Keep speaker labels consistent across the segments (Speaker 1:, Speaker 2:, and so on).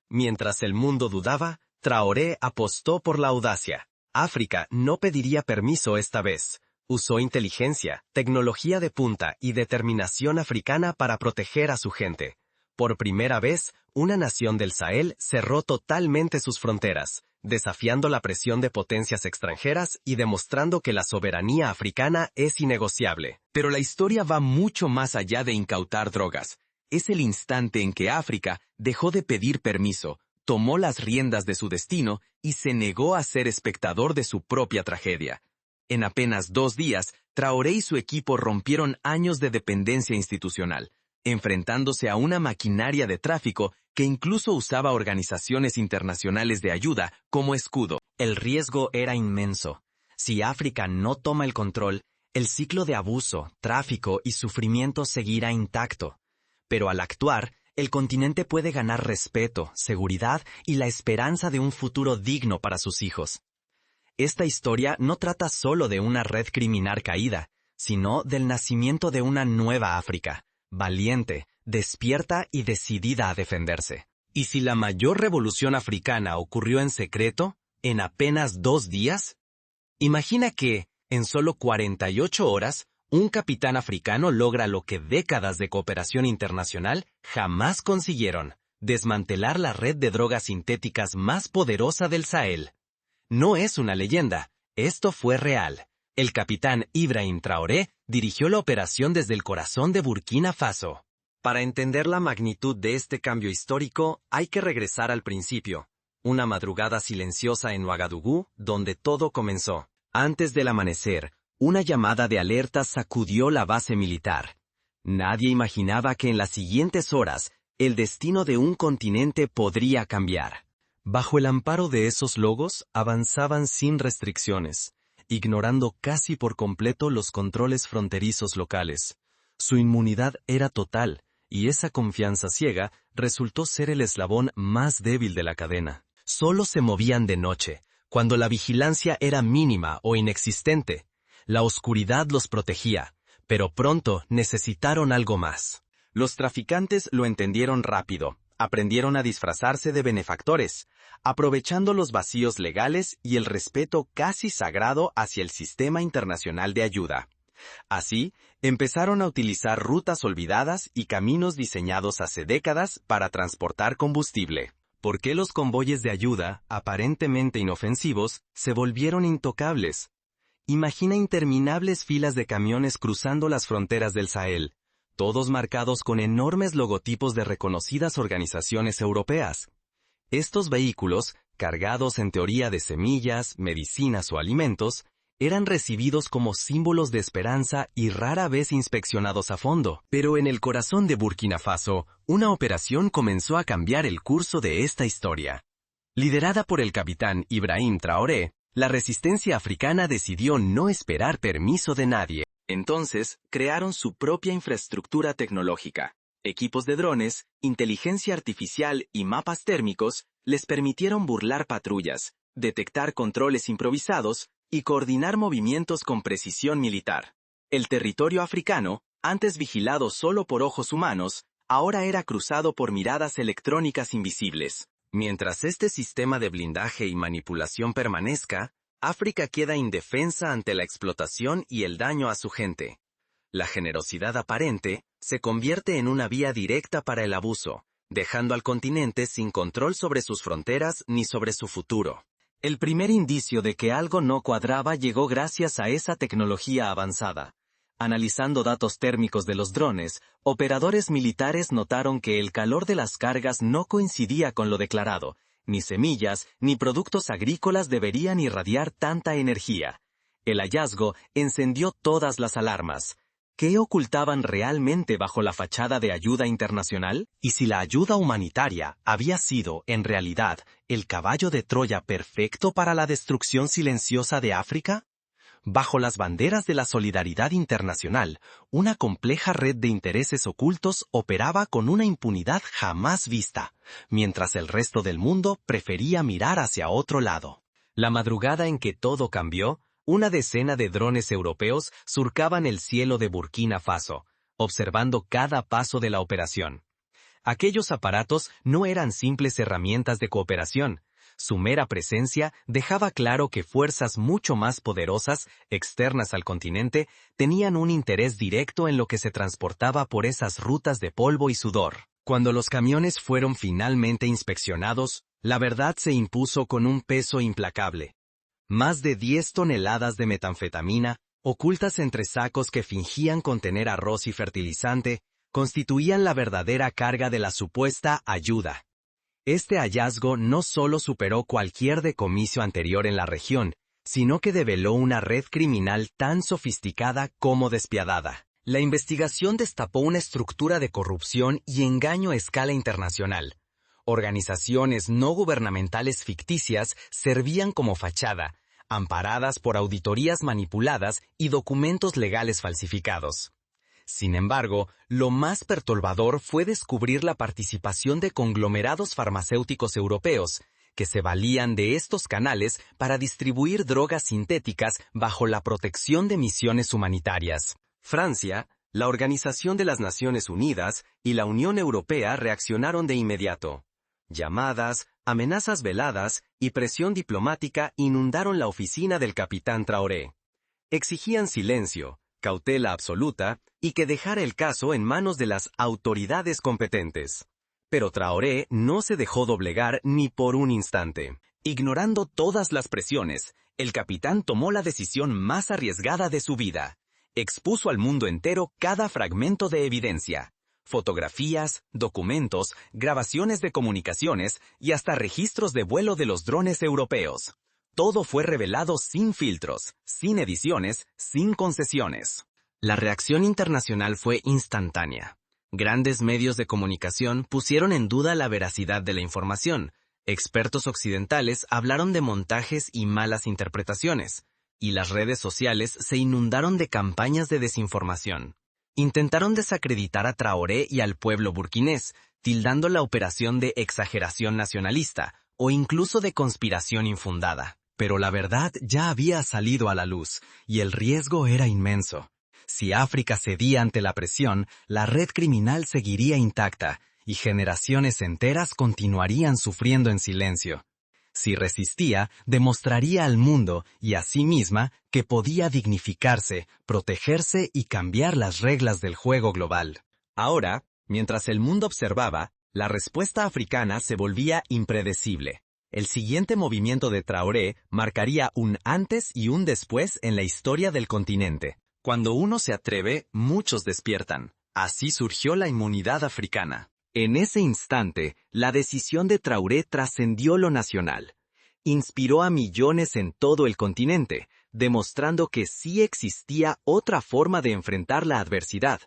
Speaker 1: Mientras el mundo dudaba, Traoré apostó por la audacia. África no pediría permiso esta vez. Usó inteligencia, tecnología de punta y determinación africana para proteger a su gente. Por primera vez, una nación del Sahel cerró totalmente sus fronteras, desafiando la presión de potencias extranjeras y demostrando que la soberanía africana es innegociable.
Speaker 2: Pero la historia va mucho más allá de incautar drogas. Es el instante en que África dejó de pedir permiso, tomó las riendas de su destino y se negó a ser espectador de su propia tragedia. En apenas 2 días, Traoré y su equipo rompieron años de dependencia institucional, enfrentándose a una maquinaria de tráfico que incluso usaba organizaciones internacionales de ayuda como escudo.
Speaker 1: El riesgo era inmenso. Si África no toma el control, el ciclo de abuso, tráfico y sufrimiento seguirá intacto. Pero al actuar, el continente puede ganar respeto, seguridad y la esperanza de un futuro digno para sus hijos. Esta historia no trata solo de una red criminal caída, sino del nacimiento de una nueva África, valiente, despierta y decidida a defenderse. ¿Y si la mayor revolución africana ocurrió en secreto, en apenas 2 días? Imagina que, en solo 48 horas, un capitán africano logra lo que décadas de cooperación internacional jamás consiguieron: desmantelar la red de drogas sintéticas más poderosa del Sahel. No es una leyenda, esto fue real. El capitán Ibrahim Traoré dirigió la operación desde el corazón de Burkina Faso. Para entender la magnitud de este cambio histórico, hay que regresar al principio. Una madrugada silenciosa en Ouagadougou, donde todo comenzó. Antes del amanecer, una llamada de alerta sacudió la base militar. Nadie imaginaba que en las siguientes horas, el destino de un continente podría cambiar. Bajo el amparo de esos logos, avanzaban sin restricciones, ignorando casi por completo los controles fronterizos locales. Su inmunidad era total, y esa confianza ciega resultó ser el eslabón más débil de la cadena. Solo se movían de noche, cuando la vigilancia era mínima o inexistente. La oscuridad los protegía, pero pronto necesitaron algo más. Los traficantes lo entendieron rápido. Aprendieron a disfrazarse de benefactores, aprovechando los vacíos legales y el respeto casi sagrado hacia el sistema internacional de ayuda. Así, empezaron a utilizar rutas olvidadas y caminos diseñados hace décadas para transportar combustible. ¿Por qué los convoyes de ayuda, aparentemente inofensivos, se volvieron intocables? Imagina interminables filas de camiones cruzando las fronteras del Sahel, todos marcados con enormes logotipos de reconocidas organizaciones europeas. Estos vehículos, cargados en teoría de semillas, medicinas o alimentos, eran recibidos como símbolos de esperanza y rara vez inspeccionados a fondo. Pero en el corazón de Burkina Faso, una operación comenzó a cambiar el curso de esta historia. Liderada por el capitán Ibrahim Traoré, la resistencia africana decidió no esperar permiso de nadie. Entonces, crearon su propia infraestructura tecnológica. Equipos de drones, inteligencia artificial y mapas térmicos les permitieron burlar patrullas, detectar controles improvisados y coordinar movimientos con precisión militar. El territorio africano, antes vigilado solo por ojos humanos, ahora era cruzado por miradas electrónicas invisibles. Mientras este sistema de blindaje y manipulación permanezca, África queda indefensa ante la explotación y el daño a su gente. La generosidad aparente se convierte en una vía directa para el abuso, dejando al continente sin control sobre sus fronteras ni sobre su futuro. El primer indicio de que algo no cuadraba llegó gracias a esa tecnología avanzada. Analizando datos térmicos de los drones, operadores militares notaron que el calor de las cargas no coincidía con lo declarado. Ni semillas, ni productos agrícolas deberían irradiar tanta energía. El hallazgo encendió todas las alarmas. ¿Qué ocultaban realmente bajo la fachada de ayuda internacional? ¿Y si la ayuda humanitaria había sido, en realidad, el caballo de Troya perfecto para la destrucción silenciosa de África? Bajo las banderas de la solidaridad internacional, una compleja red de intereses ocultos operaba con una impunidad jamás vista, mientras el resto del mundo prefería mirar hacia otro lado. La madrugada en que todo cambió, una decena de drones europeos surcaban el cielo de Burkina Faso, observando cada paso de la operación. Aquellos aparatos no eran simples herramientas de cooperación. Su mera presencia dejaba claro que fuerzas mucho más poderosas, externas al continente, tenían un interés directo en lo que se transportaba por esas rutas de polvo y sudor. Cuando los camiones fueron finalmente inspeccionados, la verdad se impuso con un peso implacable. Más de 10 toneladas de metanfetamina, ocultas entre sacos que fingían contener arroz y fertilizante, constituían la verdadera carga de la supuesta ayuda. Este hallazgo no solo superó cualquier decomiso anterior en la región, sino que develó una red criminal tan sofisticada como despiadada. La investigación destapó una estructura de corrupción y engaño a escala internacional. Organizaciones no gubernamentales ficticias servían como fachada, amparadas por auditorías manipuladas y documentos legales falsificados. Sin embargo, lo más perturbador fue descubrir la participación de conglomerados farmacéuticos europeos, que se valían de estos canales para distribuir drogas sintéticas bajo la protección de misiones humanitarias. Francia, la Organización de las Naciones Unidas y la Unión Europea reaccionaron de inmediato. Llamadas, amenazas veladas y presión diplomática inundaron la oficina del capitán Traoré. Exigían silencio, cautela absoluta y que dejara el caso en manos de las autoridades competentes. Pero Traoré no se dejó doblegar ni por un instante. Ignorando todas las presiones, el capitán tomó la decisión más arriesgada de su vida. Expuso al mundo entero cada fragmento de evidencia. Fotografías, documentos, grabaciones de comunicaciones y hasta registros de vuelo de los drones europeos. Todo fue revelado sin filtros, sin ediciones, sin concesiones. La reacción internacional fue instantánea. Grandes medios de comunicación pusieron en duda la veracidad de la información. Expertos occidentales hablaron de montajes y malas interpretaciones, y las redes sociales se inundaron de campañas de desinformación. Intentaron desacreditar a Traoré y al pueblo burkinés, tildando la operación de exageración nacionalista o incluso de conspiración infundada. Pero la verdad ya había salido a la luz, y el riesgo era inmenso. Si África cedía ante la presión, la red criminal seguiría intacta, y generaciones enteras continuarían sufriendo en silencio. Si resistía, demostraría al mundo y a sí misma que podía dignificarse, protegerse y cambiar las reglas del juego global. Ahora, mientras el mundo observaba, la respuesta africana se volvía impredecible. El siguiente movimiento de Traoré marcaría un antes y un después en la historia del continente. Cuando uno se atreve, muchos despiertan. Así surgió la inmunidad africana. En ese instante, la decisión de Traoré trascendió lo nacional. Inspiró a millones en todo el continente, demostrando que sí existía otra forma de enfrentar la adversidad,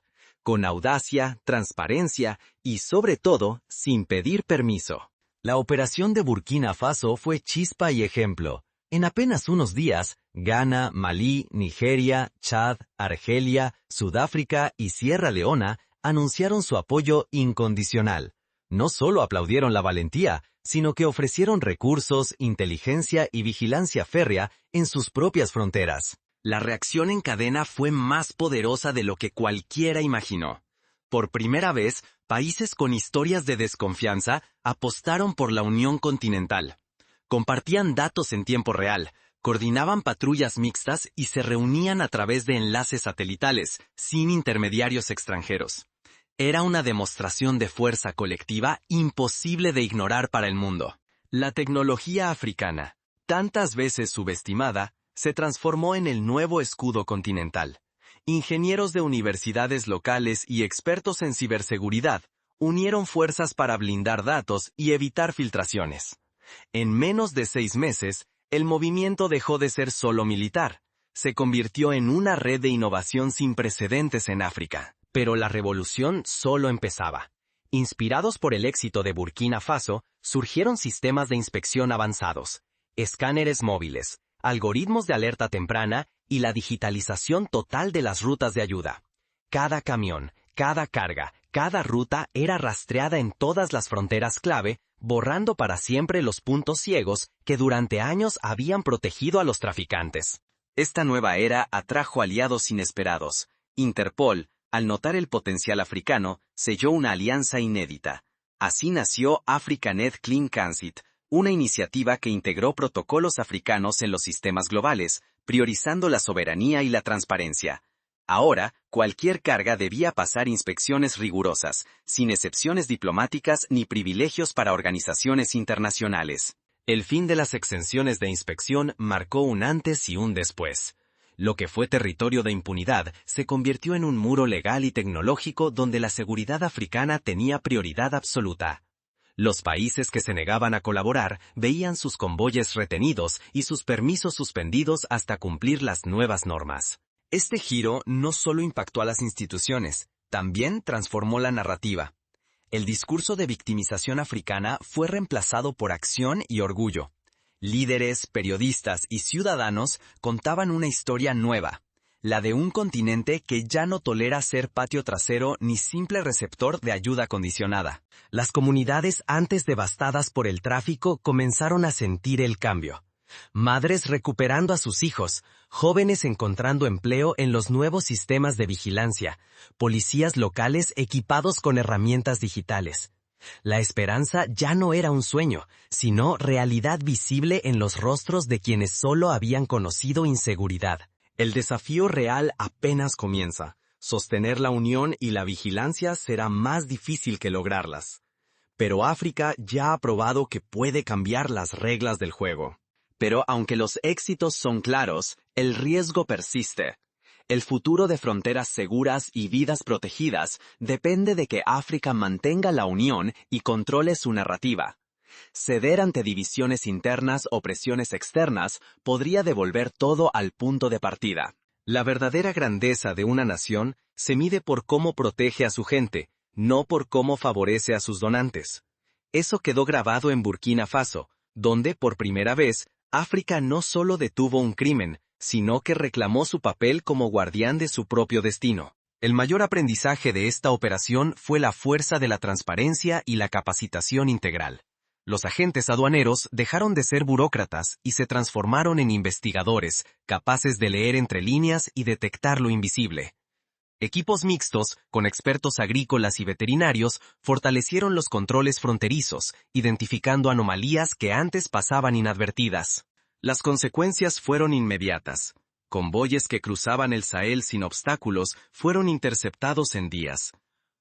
Speaker 1: con audacia, transparencia y, sobre todo, sin pedir permiso. La operación de Burkina Faso fue chispa y ejemplo. En apenas unos días, Ghana, Malí, Nigeria, Chad, Argelia, Sudáfrica y Sierra Leona anunciaron su apoyo incondicional. No solo aplaudieron la valentía, sino que ofrecieron recursos, inteligencia y vigilancia férrea en sus propias fronteras. La reacción en cadena fue más poderosa de lo que cualquiera imaginó. Por primera vez, países con historias de desconfianza apostaron por la unión continental. Compartían datos en tiempo real, coordinaban patrullas mixtas y se reunían a través de enlaces satelitales, sin intermediarios extranjeros. Era una demostración de fuerza colectiva imposible de ignorar para el mundo. La tecnología africana, tantas veces subestimada, se transformó en el nuevo escudo continental. Ingenieros de universidades locales y expertos en ciberseguridad unieron fuerzas para blindar datos y evitar filtraciones. En menos de 6 meses, el movimiento dejó de ser solo militar. Se convirtió en una red de innovación sin precedentes en África. Pero la revolución solo empezaba. Inspirados por el éxito de Burkina Faso, surgieron sistemas de inspección avanzados, escáneres móviles, algoritmos de alerta temprana y la digitalización total de las rutas de ayuda. Cada camión, cada carga, cada ruta era rastreada en todas las fronteras clave, borrando para siempre los puntos ciegos que durante años habían protegido a los traficantes. Esta nueva era atrajo aliados inesperados. Interpol, al notar el potencial africano, selló una alianza inédita. Así nació AfricaNet Clean Transit, una iniciativa que integró protocolos africanos en los sistemas globales, priorizando la soberanía y la transparencia. Ahora, cualquier carga debía pasar inspecciones rigurosas, sin excepciones diplomáticas ni privilegios para organizaciones internacionales. El fin de las exenciones de inspección marcó un antes y un después. Lo que fue territorio de impunidad se convirtió en un muro legal y tecnológico donde la seguridad africana tenía prioridad absoluta. Los países que se negaban a colaborar veían sus convoyes retenidos y sus permisos suspendidos hasta cumplir las nuevas normas. Este giro no solo impactó a las instituciones, también transformó la narrativa. El discurso de victimización africana fue reemplazado por acción y orgullo. Líderes, periodistas y ciudadanos contaban una historia nueva, la de un continente que ya no tolera ser patio trasero ni simple receptor de ayuda condicionada. Las comunidades antes devastadas por el tráfico comenzaron a sentir el cambio. Madres recuperando a sus hijos, jóvenes encontrando empleo en los nuevos sistemas de vigilancia, policías locales equipados con herramientas digitales. La esperanza ya no era un sueño, sino realidad visible en los rostros de quienes solo habían conocido inseguridad. El desafío real apenas comienza. Sostener la unión y la vigilancia será más difícil que lograrlas. Pero África ya ha probado que puede cambiar las reglas del juego. Pero aunque los éxitos son claros, el riesgo persiste. El futuro de fronteras seguras y vidas protegidas depende de que África mantenga la unión y controle su narrativa. Ceder ante divisiones internas o presiones externas podría devolver todo al punto de partida. La verdadera grandeza de una nación se mide por cómo protege a su gente, no por cómo favorece a sus donantes. Eso quedó grabado en Burkina Faso, donde, por primera vez, África no solo detuvo un crimen, sino que reclamó su papel como guardián de su propio destino. El mayor aprendizaje de esta operación fue la fuerza de la transparencia y la capacitación integral. Los agentes aduaneros dejaron de ser burócratas y se transformaron en investigadores, capaces de leer entre líneas y detectar lo invisible. Equipos mixtos, con expertos agrícolas y veterinarios, fortalecieron los controles fronterizos, identificando anomalías que antes pasaban inadvertidas. Las consecuencias fueron inmediatas. Convoyes que cruzaban el Sahel sin obstáculos fueron interceptados en días.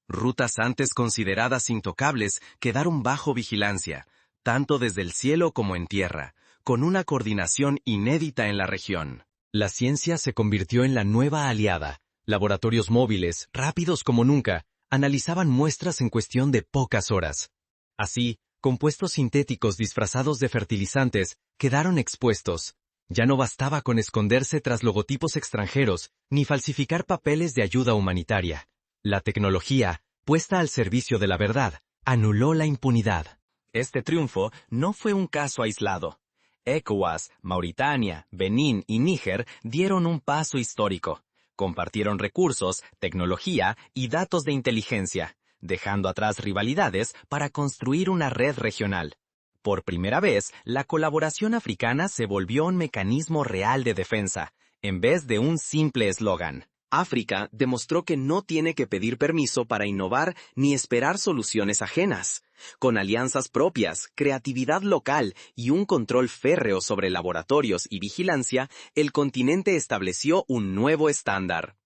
Speaker 1: Rutas antes consideradas intocables quedaron bajo vigilancia, tanto desde el cielo como en tierra, con una coordinación inédita en la región. La ciencia se convirtió en la nueva aliada. Laboratorios móviles, rápidos como nunca, analizaban muestras en cuestión de pocas horas. Así, compuestos sintéticos disfrazados de fertilizantes quedaron expuestos. Ya no bastaba con esconderse tras logotipos extranjeros, ni falsificar papeles de ayuda humanitaria. La tecnología, puesta al servicio de la verdad, anuló la impunidad. Este triunfo no fue un caso aislado. ECOWAS, Mauritania, Benín y Níger dieron un paso histórico. Compartieron recursos, tecnología y datos de inteligencia, dejando atrás rivalidades para construir una red regional. Por primera vez, la colaboración africana se volvió un mecanismo real de defensa, en vez de un simple eslogan. África demostró que no tiene que pedir permiso para innovar ni esperar soluciones ajenas. Con alianzas propias, creatividad local y un control férreo sobre laboratorios y vigilancia, el continente estableció un nuevo estándar.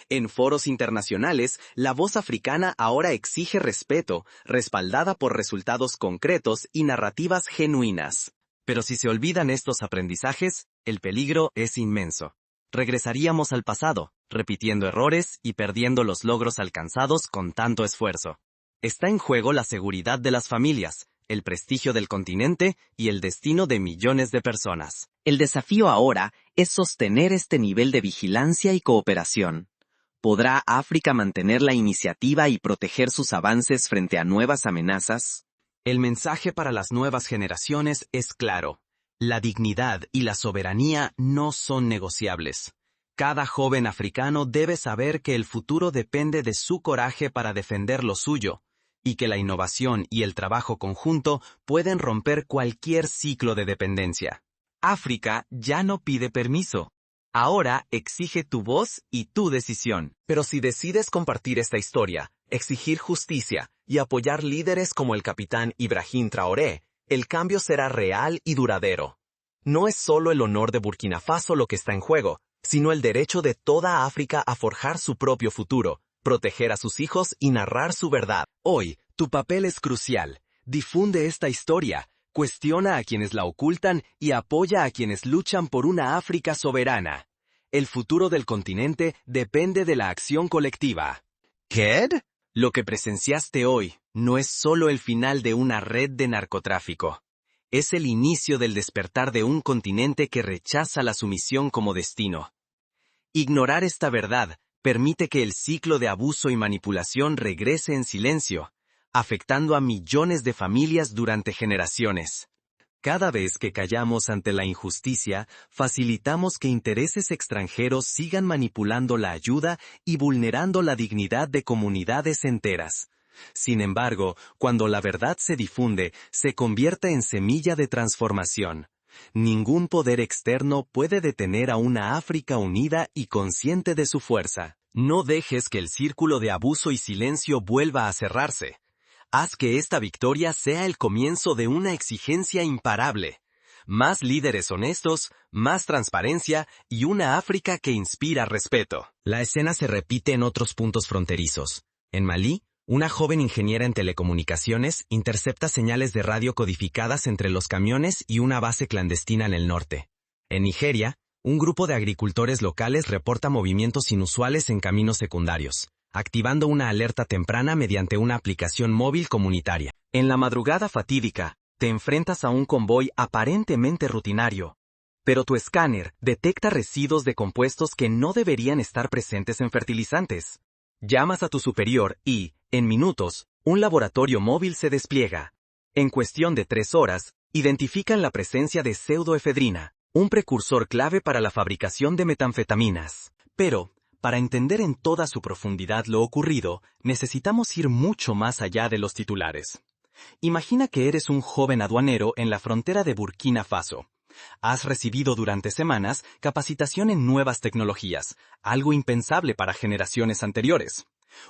Speaker 1: En foros internacionales, la voz africana ahora exige respeto, respaldada por resultados concretos y narrativas genuinas. Pero si se olvidan estos aprendizajes, el peligro es inmenso. Regresaríamos al pasado, repitiendo errores y perdiendo los logros alcanzados con tanto esfuerzo. Está en juego la seguridad de las familias, el prestigio del continente y el destino de millones de personas. El desafío ahora es sostener este nivel de vigilancia y cooperación. ¿Podrá África mantener la iniciativa y proteger sus avances frente a nuevas amenazas? El mensaje para las nuevas generaciones es claro. La dignidad y la soberanía no son negociables. Cada joven africano debe saber que el futuro depende de su coraje para defender lo suyo, y que la innovación y el trabajo conjunto pueden romper cualquier ciclo de dependencia. África ya no pide permiso. Ahora exige tu voz y tu decisión. Pero si decides compartir esta historia,
Speaker 2: exigir justicia y apoyar líderes como el capitán Ibrahim Traoré, el cambio será real y duradero. No es solo el honor de Burkina Faso lo que está en juego, sino el derecho de toda África a forjar su propio futuro, proteger a sus hijos y narrar su verdad. Hoy, tu papel es crucial. Difunde esta historia, cuestiona a quienes la ocultan y apoya a quienes luchan por una África soberana. El futuro del continente depende de la acción colectiva. ¿Qué? Lo que presenciaste hoy no es solo el final de una red de narcotráfico. Es el inicio del despertar de un continente que rechaza la sumisión como destino. Ignorar esta verdad permite que el ciclo de abuso y manipulación regrese en silencio, afectando a millones de familias durante generaciones. Cada vez que callamos ante la injusticia, facilitamos que intereses extranjeros sigan manipulando la ayuda y vulnerando la dignidad de comunidades enteras. Sin embargo, cuando la verdad se difunde, se convierte en semilla de transformación. Ningún poder externo puede detener a una África unida y consciente de su fuerza. No dejes que el círculo de abuso y silencio vuelva a cerrarse. Haz que esta victoria sea el comienzo de una exigencia imparable. Más líderes honestos, más transparencia y una África que inspira respeto. La escena se repite en otros puntos fronterizos. En Malí, una joven ingeniera en telecomunicaciones intercepta señales de radio codificadas entre los camiones y una base clandestina en el norte. En Nigeria, un grupo de agricultores locales reporta movimientos inusuales en caminos secundarios, activando una alerta temprana mediante una aplicación móvil comunitaria. En la madrugada fatídica, te enfrentas a un convoy aparentemente rutinario, pero tu escáner detecta residuos de compuestos que no deberían estar presentes en fertilizantes. Llamas a tu superior y, en minutos, un laboratorio móvil se despliega. En cuestión de 3 horas, identifican la presencia de pseudoefedrina, un precursor clave para la fabricación de metanfetaminas. Pero, para entender en toda su profundidad lo ocurrido, necesitamos ir mucho más allá de los titulares. Imagina que eres un joven aduanero en la frontera de Burkina Faso. Has recibido durante semanas capacitación en nuevas tecnologías, algo impensable para generaciones anteriores.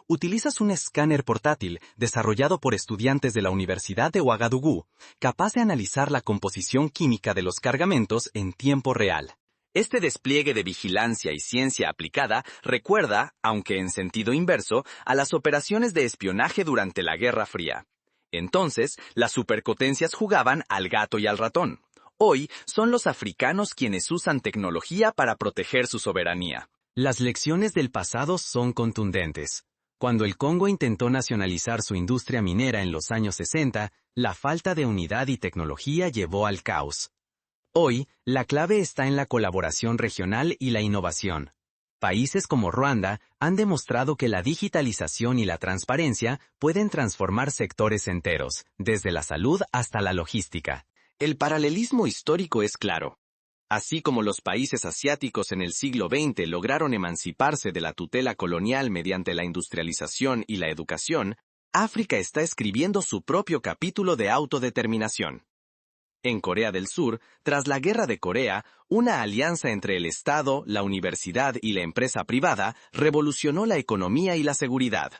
Speaker 2: Utilizas un escáner portátil desarrollado por estudiantes de la Universidad de Ouagadougou, capaz de analizar la composición química de los cargamentos en tiempo real. Este despliegue de vigilancia y ciencia aplicada recuerda, aunque en sentido inverso, a las operaciones de espionaje durante la Guerra Fría. Entonces, las superpotencias jugaban al gato y al ratón. Hoy son los africanos quienes usan tecnología para proteger su soberanía. Las lecciones del pasado son contundentes. Cuando el Congo intentó nacionalizar su industria minera en los años 60, la falta de unidad y tecnología llevó al caos. Hoy, la clave está en la colaboración regional y la innovación. Países como Ruanda han demostrado que la digitalización y la transparencia pueden transformar sectores enteros, desde la salud hasta la logística. El paralelismo histórico es claro. Así como los países asiáticos en el siglo XX lograron emanciparse de la tutela colonial mediante la industrialización y la educación, África está escribiendo su propio capítulo de autodeterminación. En Corea del Sur, tras la Guerra de Corea, una alianza entre el Estado, la universidad y la empresa privada revolucionó la economía y la seguridad.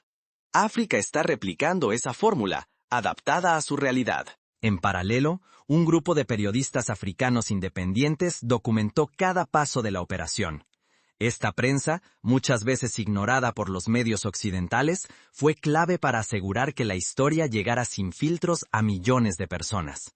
Speaker 2: África está replicando esa fórmula, adaptada a su realidad. En paralelo, un grupo de periodistas africanos independientes documentó cada paso de la operación. Esta prensa, muchas veces ignorada por los medios occidentales, fue clave para asegurar que la historia llegara sin filtros a millones de personas.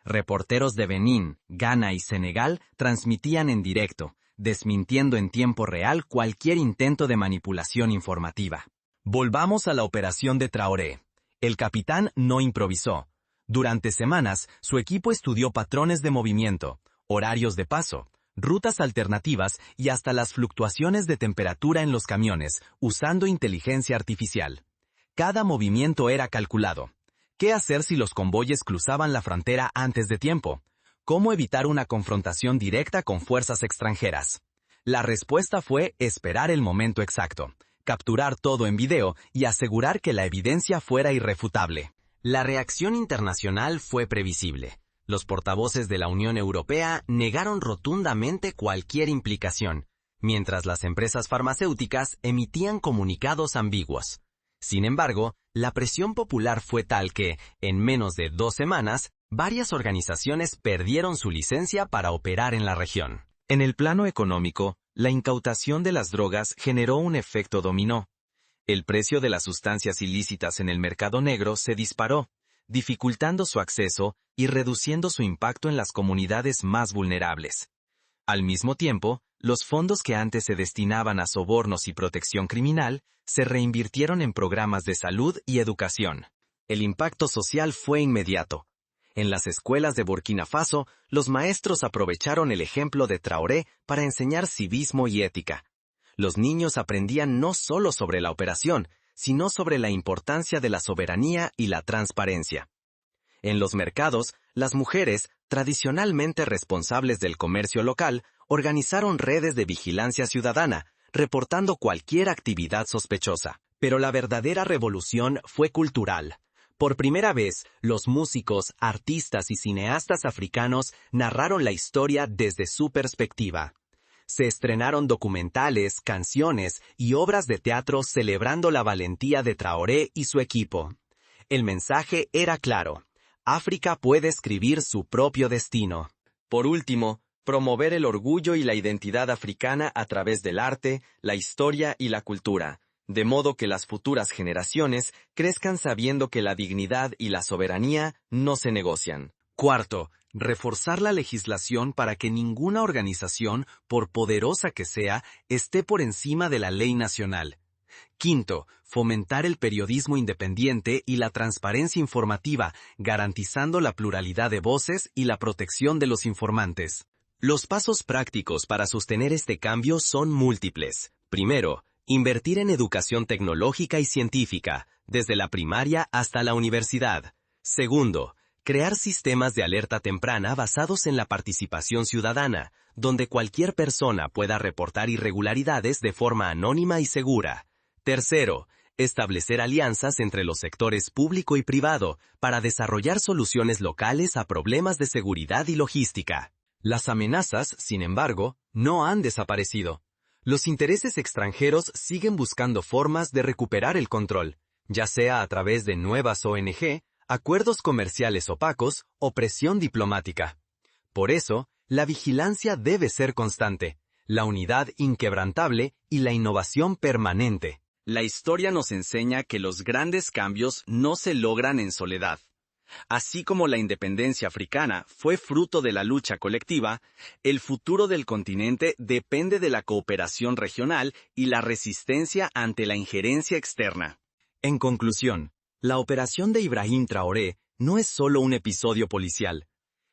Speaker 2: Reporteros de Benín, Ghana y Senegal transmitían en directo, desmintiendo en tiempo real cualquier intento de manipulación informativa. Volvamos a la operación de Traoré. El capitán no improvisó. Durante semanas, su equipo estudió patrones de movimiento, horarios de paso, rutas alternativas y hasta las fluctuaciones de temperatura en los camiones, usando inteligencia artificial. Cada movimiento era calculado. ¿Qué hacer si los convoyes cruzaban la frontera antes de tiempo? ¿Cómo evitar una confrontación directa con fuerzas extranjeras? La respuesta fue esperar el momento exacto, capturar todo en video y asegurar que la evidencia fuera irrefutable. La reacción internacional fue previsible. Los portavoces de la Unión Europea negaron rotundamente cualquier implicación, mientras las empresas farmacéuticas emitían comunicados ambiguos.
Speaker 1: Sin embargo, la presión popular fue tal que, en menos de 2 semanas, varias organizaciones perdieron su licencia para operar en la región.
Speaker 2: En el plano económico, la incautación de las drogas generó un efecto dominó. El precio de las sustancias ilícitas en el mercado negro se disparó, dificultando su acceso y reduciendo su impacto en las comunidades más vulnerables. Al mismo tiempo, los fondos que antes se destinaban a sobornos y protección criminal se reinvirtieron en programas de salud y educación.
Speaker 1: El impacto social fue inmediato. En las escuelas de Burkina Faso, los maestros aprovecharon el ejemplo de Traoré para enseñar civismo y ética. Los niños aprendían no solo sobre la operación, sino sobre la importancia de la soberanía y la transparencia. En los mercados, las mujeres, tradicionalmente responsables del comercio local, organizaron redes de vigilancia ciudadana, reportando cualquier actividad sospechosa. Pero la verdadera revolución fue cultural. Por primera vez, los músicos, artistas y cineastas africanos narraron la historia desde su perspectiva. Se estrenaron documentales, canciones y obras de teatro celebrando la valentía de Traoré y su equipo. El mensaje era claro: África puede escribir su propio destino.
Speaker 2: Por último, promover el orgullo y la identidad africana a través del arte, la historia y la cultura, de modo que las futuras generaciones crezcan sabiendo que la dignidad y la soberanía no se negocian.
Speaker 1: Cuarto, reforzar la legislación para que ninguna organización, por poderosa que sea, esté por encima de la ley nacional. Quinto, fomentar el periodismo independiente y la transparencia informativa, garantizando la pluralidad de voces y la protección de los informantes. Los pasos prácticos para sostener este cambio son múltiples. Primero, invertir en educación tecnológica y científica, desde la primaria hasta la universidad. Segundo, crear sistemas de alerta temprana basados en la participación ciudadana, donde cualquier persona pueda reportar irregularidades de forma anónima y segura. Tercero, establecer alianzas entre los sectores público y privado para desarrollar soluciones locales a problemas de seguridad y logística. Las amenazas, sin embargo, no han desaparecido. Los intereses extranjeros siguen buscando formas de recuperar el control, ya sea a través de nuevas ONG, acuerdos comerciales opacos o presión diplomática. Por eso, la vigilancia debe ser constante, la unidad inquebrantable y la innovación permanente.
Speaker 2: La historia nos enseña que los grandes cambios no se logran en soledad. Así como la independencia africana fue fruto de la lucha colectiva, el futuro del continente depende de la cooperación regional y la resistencia ante la injerencia externa.
Speaker 1: En conclusión, la operación de Ibrahim Traoré no es solo un episodio policial.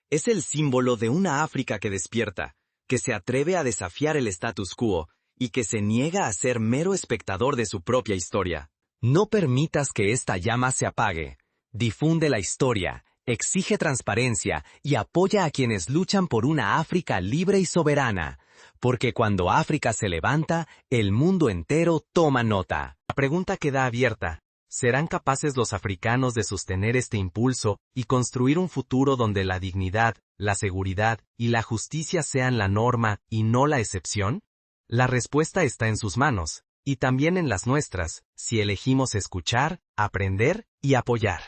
Speaker 1: Es el símbolo de una África que despierta, que se atreve a desafiar el status quo y que se niega a ser mero espectador de su propia historia. No permitas que esta llama se apague. Difunde la historia, exige transparencia y apoya a quienes luchan por una África libre y soberana, porque cuando África se levanta, el mundo entero toma nota. La pregunta queda abierta: ¿serán capaces los africanos de sostener este impulso y construir un futuro donde la dignidad, la seguridad y la justicia sean la norma y no la excepción? La respuesta está en sus manos, y también en las nuestras, si elegimos escuchar, aprender y apoyar.